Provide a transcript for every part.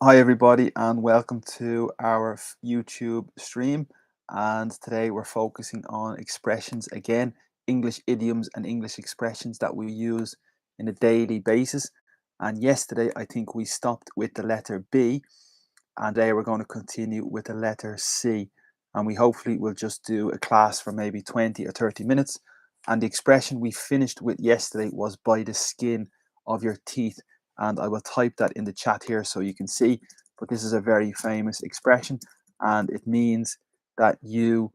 Hi, everybody, and welcome to our YouTube stream. And today we're focusing on expressions again, English idioms and English expressions that we use in a daily basis. And yesterday, I think we stopped with the letter B, and today we're going to continue with the letter C. And we hopefully will just do a class for maybe 20 or 30 minutes. And the expression we finished with yesterday was by the skin of your teeth. And I will type that in the chat here so you can see. But this is a very famous expression, and it means that you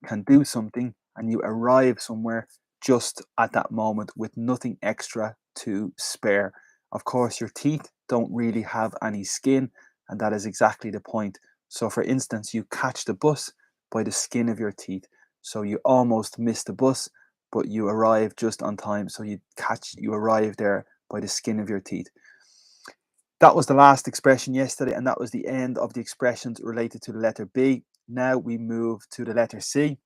can do something and you arrive somewhere just at that moment with nothing extra to spare. Of course, your teeth don't really have any skin, and that is exactly the point. So, for instance, you catch the bus by the skin of your teeth. So, you almost miss the bus, but you arrive just on time. So, you arrive there by the skin of your teeth. That was the last expression yesterday, and that was the end of the expressions related to the letter B. Now we move to the letter C,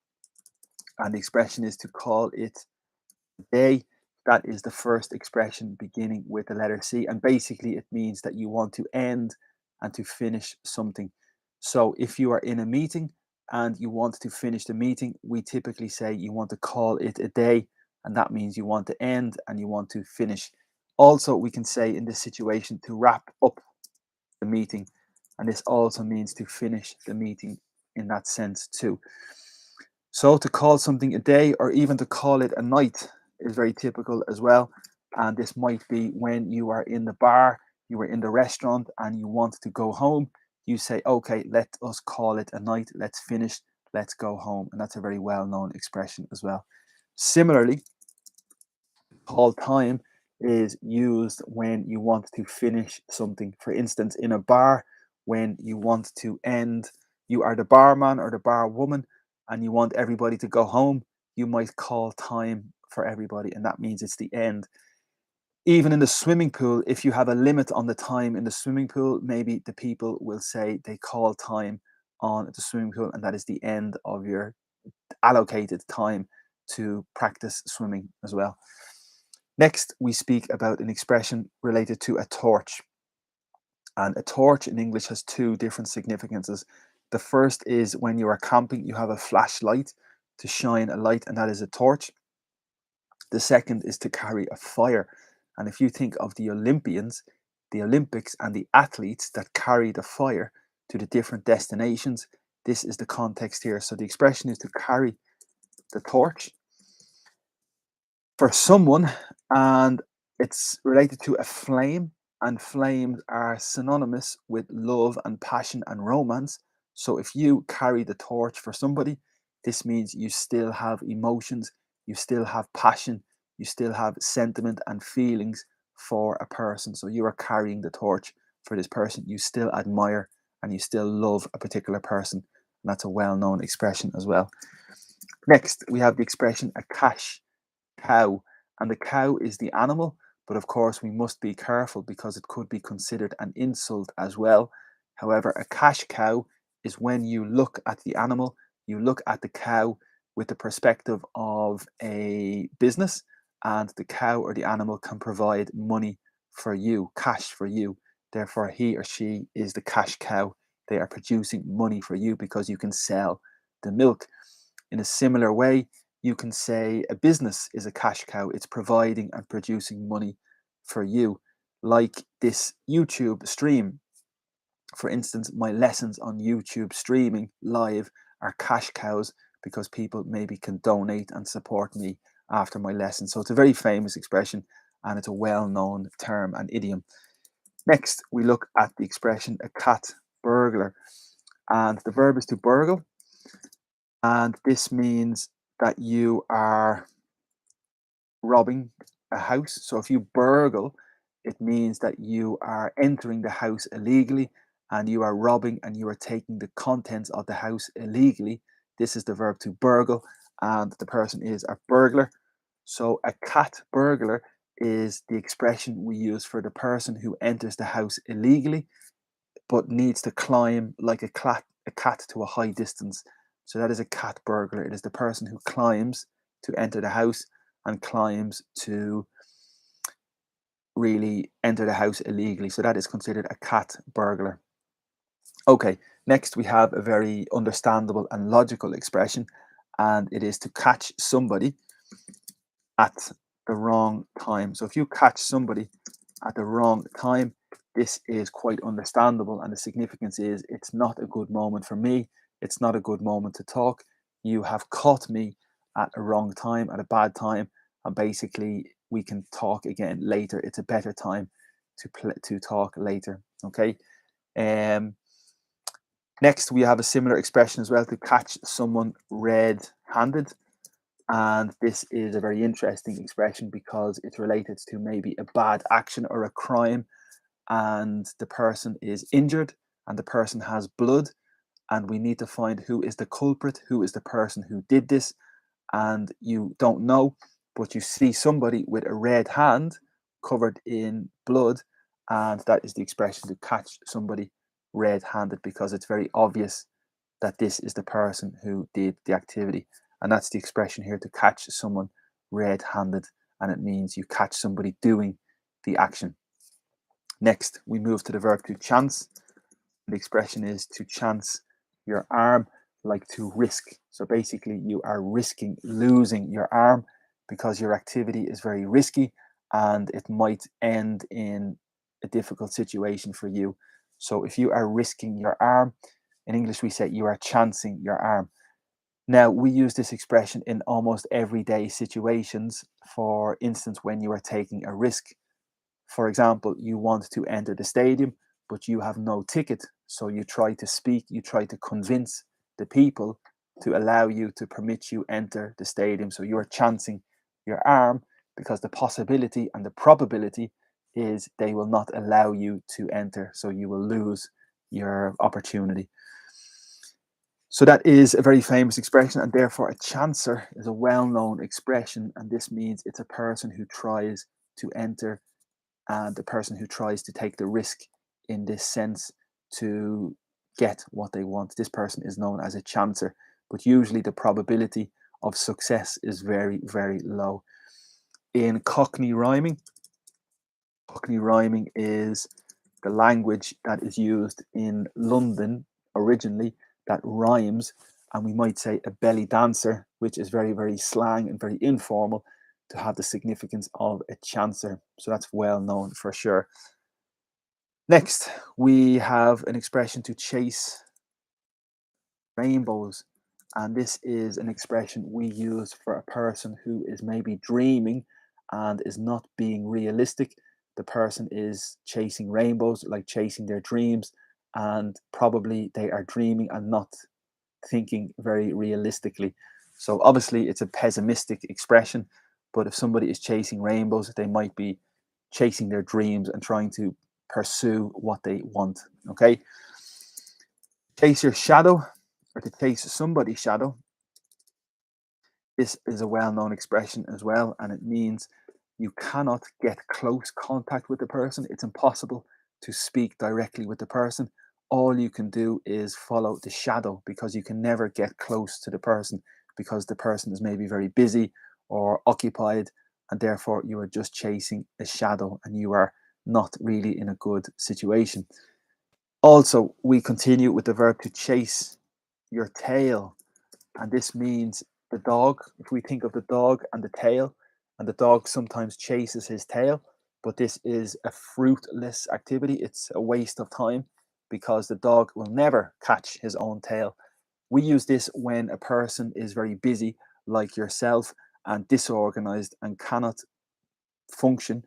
and the expression is to call it a day. That is the first expression beginning with the letter C, and basically it means that you want to end and to finish something. So if you are in a meeting and you want to finish the meeting, we typically say you want to call it a day, and that means you want to end and you want to finish. Also, we can say in this situation to wrap up the meeting, and this also means to finish the meeting in that sense too. So to call something a day or even to call it a night is very typical as well. And this might be when you are in the bar, you are in the restaurant, and you want to go home. You say, okay, let us call it a night. Let's finish. Let's go home. And that's a very well known expression as well. Similarly, call time is used when you want to finish something. For instance, in a bar, when you want to end, you are the barman or the bar woman, and you want everybody to go home, you might call time for everybody, and that means it's the end. Even in the swimming pool, if you have a limit on the time in the swimming pool, maybe the people will say they call time on the swimming pool, and that is the end of your allocated time to practice swimming as well. Next, we speak about an expression related to a torch. And a torch in English has two different significances. The first is when you are camping, you have a flashlight to shine a light, and that is a torch. The second is to carry a fire. And if you think of the Olympians, the Olympics, and the athletes that carry the fire to the different destinations, this is the context here. So the expression is to carry the torch for someone, and it's related to a flame, and flames are synonymous with love and passion and romance. So if you carry the torch for somebody, this means you still have emotions, you still have passion, you still have sentiment and feelings for a person. So you are carrying the torch for this person you still admire and you still love a particular person, and that's a well-known expression as well. Next, we have the expression a cash cow, and the cow is the animal, but of course we must be careful because it could be considered an insult as well. However, a cash cow is when you look at the animal, you look at the cow with the perspective of a business, and the cow or the animal can provide money for you, cash for you. Therefore, he or she is the cash cow. They are producing money for you because you can sell the milk. In a similar way, you can say a business is a cash cow. It's providing and producing money for you. Like this YouTube stream. For instance, my lessons on YouTube streaming live are cash cows because people maybe can donate and support me after my lesson. So it's a very famous expression and it's a well known term and idiom. Next, we look at the expression a cat burglar. And the verb is to burgle, and this means that you are robbing a house. So if you burgle, it means that you are entering the house illegally and you are robbing and you are taking the contents of the house illegally. This is the verb to burgle, and the person is a burglar. So a cat burglar is the expression we use for the person who enters the house illegally but needs to climb like a cat to a high distance. So that is a cat burglar. It is the person who climbs to enter the house and climbs to really enter the house illegally. So that is considered a cat burglar. Okay, next we have a very understandable and logical expression, and it is to catch somebody at the wrong time. So if you catch somebody at the wrong time, this is quite understandable. And the significance is it's not a good moment for me. It's not a good moment to talk. You have caught me at a wrong time, at a bad time. And basically, we can talk again later. It's a better time to talk later. Okay. Um, Next, we have a similar expression as well, to catch someone red-handed. And this is a very interesting expression because it's related to maybe a bad action or a crime, and the person is injured and the person has blood, and we need to find who is the culprit, who is the person who did this, and you don't know, but you see somebody with a red hand covered in blood, and that is the expression to catch somebody red-handed, because it's very obvious that this is the person who did the activity. And that's the expression here, to catch someone red-handed, and it means you catch somebody doing the action. Next, we move to the verb to chance. The expression is to chance your arm, like to risk. So basically, you are risking losing your arm because your activity is very risky and it might end in a difficult situation for you. So if you are risking your arm, in English we say you are chancing your arm. Now, we use this expression in almost everyday situations. For instance, when you are taking a risk. For example, you want to enter the stadium, but you have no ticket. So you try to speak, you try to convince the people to allow you, to permit you enter the stadium. So you're chancing your arm because the possibility and the probability is they will not allow you to enter. So you will lose your opportunity. So that is a very famous expression, and therefore a chancer is a well-known expression, and this means it's a person who tries to enter, and the person who tries to take the risk in this sense to get what they want. This person is known as a chancer, but usually the probability of success is very, very low. In Cockney rhyming is the language that is used in London originally, that rhymes, and we might say a belly dancer, which is very, very slang and very informal, to have the significance of a chancer. So that's well known for sure. Next, we have an expression to chase rainbows. And this is an expression we use for a person who is maybe dreaming and is not being realistic. The person is chasing rainbows, like chasing their dreams, and probably they are dreaming and not thinking very realistically. So obviously it's a pessimistic expression, but if somebody is chasing rainbows, they might be chasing their dreams and trying to pursue what they want. Okay. Chase your shadow, or to chase somebody's shadow. This is a well-known expression as well, and it means you cannot get close contact with the person. It's impossible to speak directly with the person. All you can do is follow the shadow, because you can never get close to the person, because the person is maybe very busy or occupied, and therefore you are just chasing a shadow and you are not really in a good situation. Also, we continue with the verb to chase your tail, and this means the dog. If we think of the dog and the tail, and the dog sometimes chases his tail, but this is a fruitless activity. It's a waste of time because the dog will never catch his own tail. We use this when a person is very busy, like yourself, and disorganized and cannot function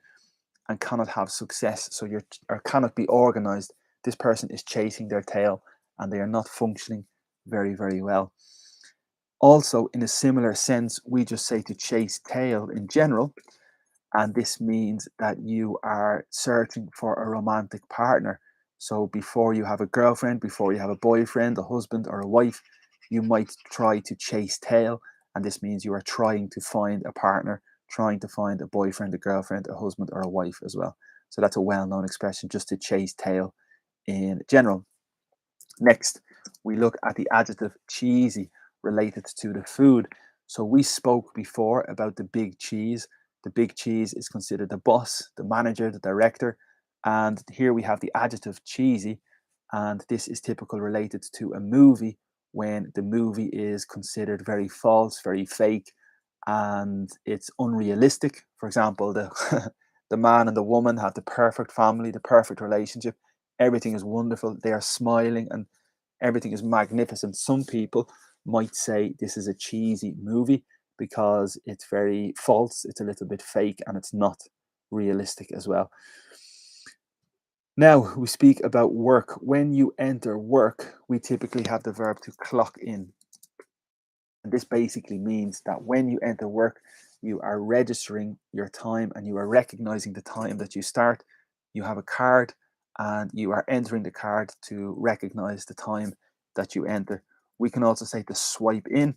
and cannot have success. So you're, or cannot be organized. This person is chasing their tail and they are not functioning very, very well. Also, in a similar sense, we just say to chase tail in general, and this means that you are searching for a romantic partner. So before you have a girlfriend, before you have a boyfriend, a husband, or a wife, you might try to chase tail, and this means you are trying to find a partner, trying to find a boyfriend, a girlfriend, a husband, or a wife as well. So that's a well-known expression, just to chase tail in general. Next, we look at the adjective cheesy related to the food. So we spoke before about the big cheese. The big cheese is considered the boss, the manager, the director. And here we have the adjective cheesy, and this is typical related to a movie when the movie is considered very false, very fake, and it's unrealistic. For example, the the man and the woman have the perfect family, the perfect relationship. Everything is wonderful. They are smiling and everything is magnificent. Some people might say this is a cheesy movie because it's very false, it's a little bit fake, and it's not realistic as well. Now we speak about work. When you enter work, we typically have the verb to clock in. And this basically means that when you enter work, you are registering your time and you are recognizing the time that you start. You have a card and you are entering the card to recognize the time that you enter. We can also say to swipe in.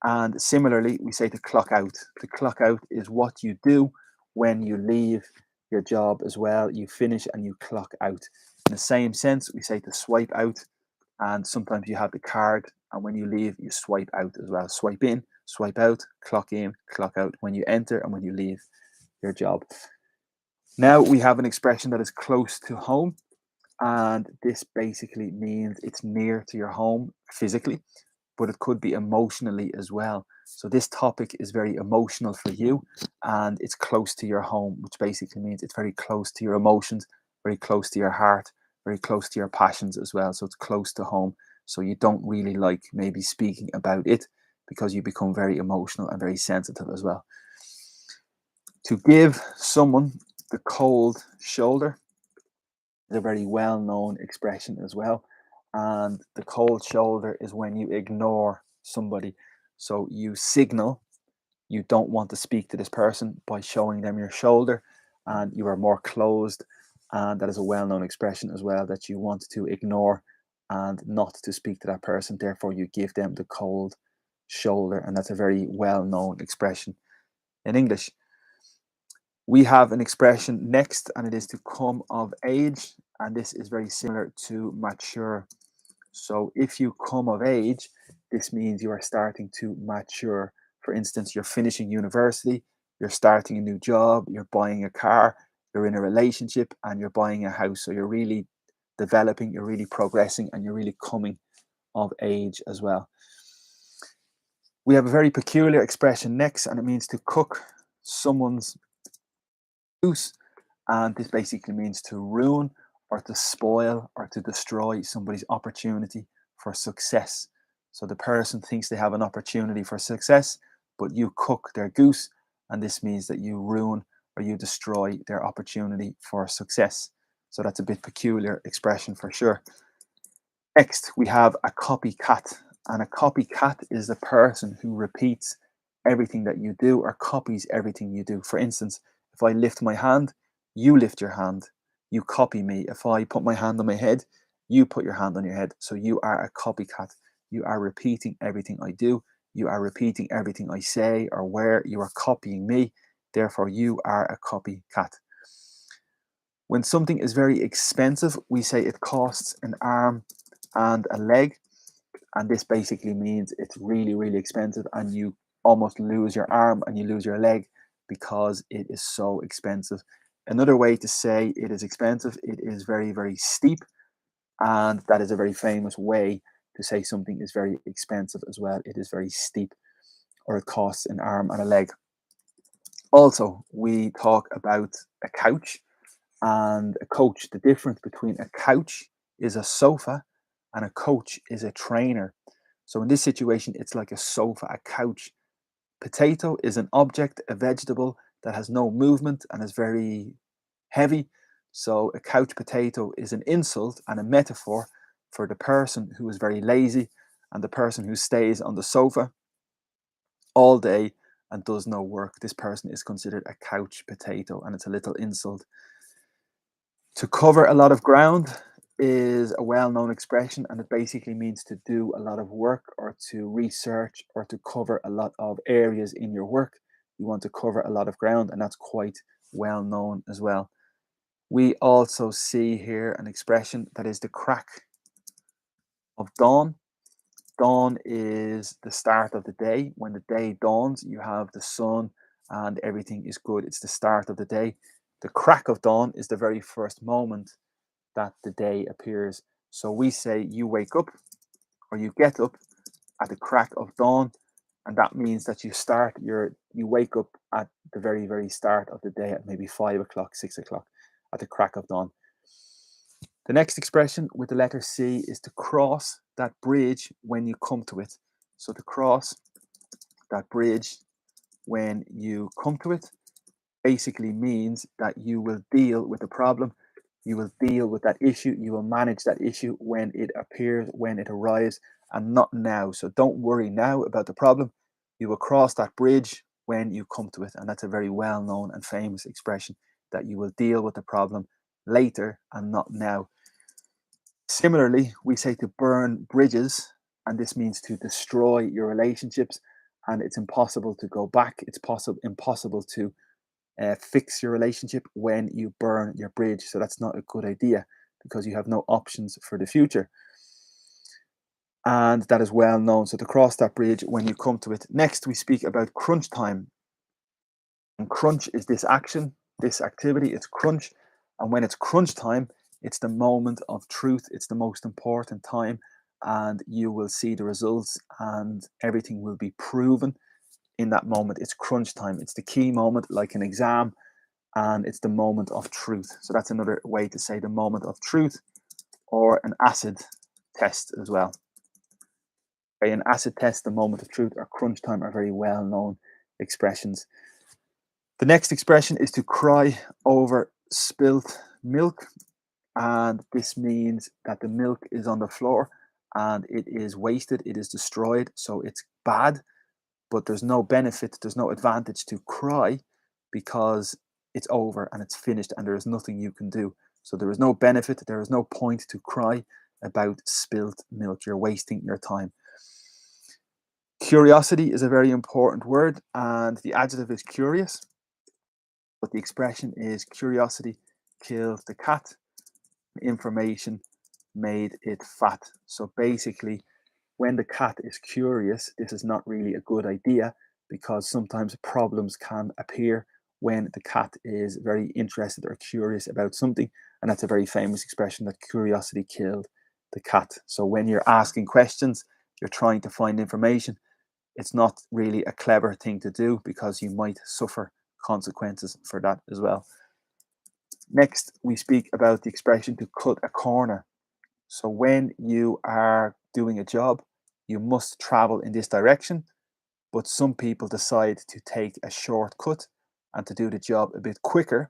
And similarly, we say to clock out. To clock out is what you do when you leave your job as well. You finish and you clock out. In the same sense, we say to swipe out, and sometimes you have the card, and when you leave, you swipe out as well. Swipe in, swipe out, clock in, clock out when you enter and when you leave your job. Now we have an expression that is close to home, and this basically means it's near to your home physically, but it could be emotionally as well. So this topic is very emotional for you and it's close to your home, which basically means it's very close to your emotions, very close to your heart, very close to your passions as well. So it's close to home. So you don't really like maybe speaking about it because you become very emotional and very sensitive as well. To give someone the cold shoulder is a very well known expression as well. And the cold shoulder is when you ignore somebody. So you signal you don't want to speak to this person by showing them your shoulder and you are more closed. And that is a well known expression as well, that you want to ignore and not to speak to that person. Therefore, you give them the cold shoulder. And that's a very well known expression in English. We have an expression next, and it is to come of age. And this is very similar to mature. So if you come of age, this means you are starting to mature. For instance, you're finishing university, you're starting a new job, you're buying a car, you're in a relationship, and you're buying a house. So you're really developing, you're really progressing, and you're really coming of age as well. We have a very peculiar expression next, and it means to cook someone's goose. And this basically means to ruin or to spoil or to destroy somebody's opportunity for success. So the person thinks they have an opportunity for success, but you cook their goose, and this means that you ruin or you destroy their opportunity for success. So that's a bit peculiar expression for sure. Next, we have a copycat, and a copycat is the person who repeats everything that you do or copies everything you do. For instance, if I lift my hand, you lift your hand, you copy me. If I put my hand on my head, you put your hand on your head. So you are a copycat. You are repeating everything I do. You are repeating everything I say or wear. You are copying me. Therefore, you are a copycat. When something is very expensive, we say it costs an arm and a leg. And this basically means it's really, really expensive and you almost lose your arm and you lose your leg because it is so expensive. Another way to say it is expensive, it is very, very steep. And that is a very famous way to say something is very expensive as well. It is very steep or it costs an arm and a leg. Also, we talk about a couch and a coach. The difference between a couch is a sofa and a coach is a trainer. So in this situation, it's like a sofa, a couch. Potato is an object, a vegetable that has no movement and is very heavy. So a couch potato is an insult and a metaphor for the person who is very lazy and the person who stays on the sofa all day and does no work. This person is considered a couch potato and it's a little insult. To cover a lot of ground is a well known expression and it basically means to do a lot of work or to research or to cover a lot of areas in your work. You want to cover a lot of ground, and that's quite well known as well. We also see here an expression that is the crack of dawn. Dawn is the start of the day. When the day dawns, you have the sun and everything is good. It's the start of the day. The crack of dawn is the very first moment that the day appears. So we say you wake up or you get up at the crack of dawn, and that means that you wake up at the very start of the day at maybe 5 o'clock, 6 o'clock, at the crack of dawn. The next expression with the letter C is to cross that bridge when you come to it. So to cross that bridge when you come to it basically means that you will deal with the problem, you will deal with that issue, you will manage that issue when it appears, when it arrives, and not now. So don't worry now about the problem. You will cross that bridge when you come to it. And that's a very well known and famous expression, that you will deal with the problem later and not now. Similarly, we say to burn bridges, and this means to destroy your relationships, and it's impossible to go back. It's impossible to fix your relationship when you burn your bridge. So that's not a good idea because you have no options for the future. And that is well known. So to cross that bridge when you come to it. Next, we speak about crunch time. And crunch is this action, this activity, it's crunch. And when it's crunch time, it's the moment of truth. It's the most important time. And you will see the results and everything will be proven in that moment. It's crunch time. It's the key moment, like an exam, and it's the moment of truth. So that's another way to say the moment of truth, or an acid test as well. Okay, an acid test, the moment of truth, or crunch time are very well known expressions. The next expression is to cry over spilt milk, and this means that the milk is on the floor and it is wasted, it is destroyed, so it's bad, but there's no benefit, there's no advantage to cry because it's over and it's finished and there is nothing you can do. So there is no benefit, there is no point to cry about spilt milk. You're wasting your time. Curiosity is a very important word, and the adjective is curious, but the expression is curiosity killed the cat, information made it fat. So basically, when the cat is curious, this is not really a good idea because sometimes problems can appear when the cat is very interested or curious about something. And that's a very famous expression, that curiosity killed the cat. So when you're asking questions, you're trying to find information, it's not really a clever thing to do because you might suffer consequences for that as well. Next, we speak about the expression to cut a corner. So when you are doing a job, you must travel in this direction, but some people decide to take a shortcut and to do the job a bit quicker,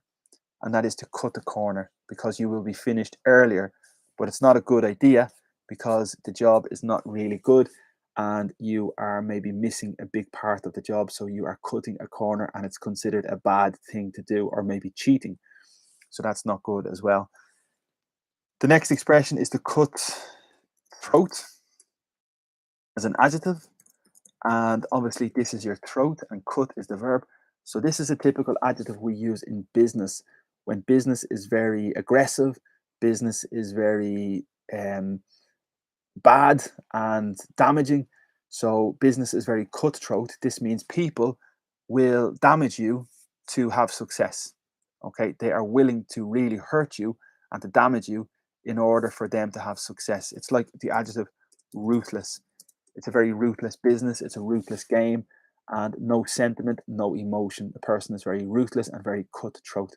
and that is to cut the corner because you will be finished earlier. But it's not a good idea because the job is not really good and you are maybe missing a big part of the job. So you are cutting a corner and it's considered a bad thing to do, or maybe cheating. So that's not good as well. The next expression is to cut throat as an adjective. And obviously, this is your throat, and cut is the verb. So, this is a typical adjective we use in business. When business is very aggressive, business is very bad and damaging. So, business is very cutthroat. This means people will damage you to have success. Okay, they are willing to really hurt you and to damage you in order for them to have success. It's like the adjective ruthless. It's a very ruthless business. It's a ruthless game, and no sentiment, no emotion. The person is very ruthless and very cutthroat.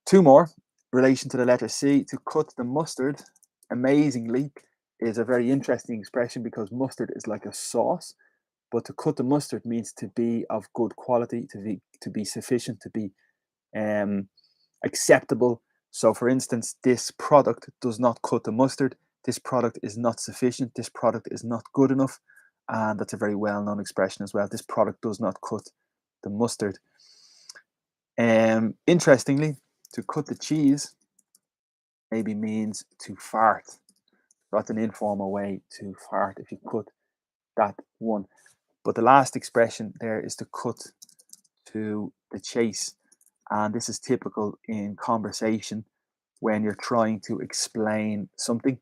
Two more, relation to the letter C. To cut the mustard, amazingly, is a very interesting expression because mustard is like a sauce. But to cut the mustard means to be of good quality, to be sufficient, to be acceptable. So, for instance, this product does not cut the mustard. This product is not sufficient. This product is not good enough. And that's a very well known expression as well. This product does not cut the mustard. Interestingly, to cut the cheese maybe means to fart. That's an informal way to fart if you cut that one. But the last expression there is to cut to the chase. And this is typical in conversation when you're trying to explain something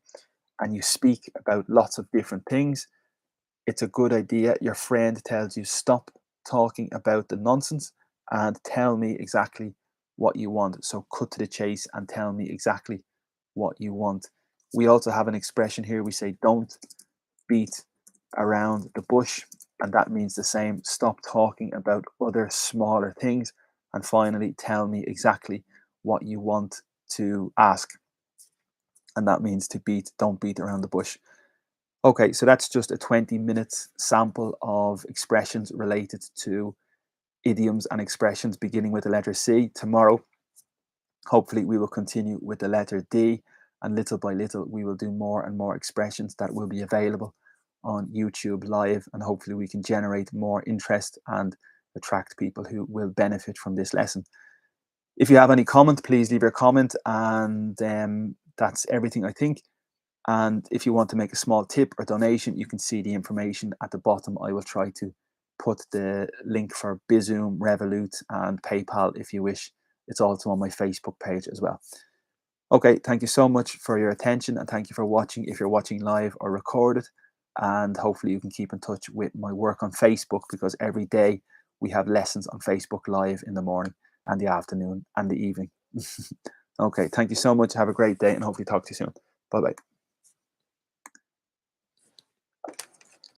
and you speak about lots of different things. It's a good idea. Your friend tells you stop talking about the nonsense and tell me exactly what you want. So cut to the chase and tell me exactly what you want. We also have an expression here. We say don't beat around the bush, and that means the same. Stop talking about other smaller things, and finally tell me exactly what you want to ask, and that means to beat, don't beat around the bush. Okay, so that's just a 20 minutes sample of expressions related to idioms and expressions beginning with the letter C. Tomorrow, hopefully, we will continue with the letter D, and little by little, we will do more and more expressions that will be available on YouTube Live, and hopefully, we can generate more interest and attract people who will benefit from this lesson. If you have any comment, please leave your comment, and that's everything, I think. And if you want to make a small tip or donation, you can see the information at the bottom. I will try to put the link for Bizum, Revolut, and PayPal if you wish. It's also on my Facebook page as well. Okay, thank you so much for your attention, and thank you for watching if you're watching live or recorded. And hopefully you can keep in touch with my work on Facebook, because every day we have lessons on Facebook Live in the morning and the afternoon and the evening. Okay, thank you so much. Have a great day, and hopefully talk to you soon. Bye bye.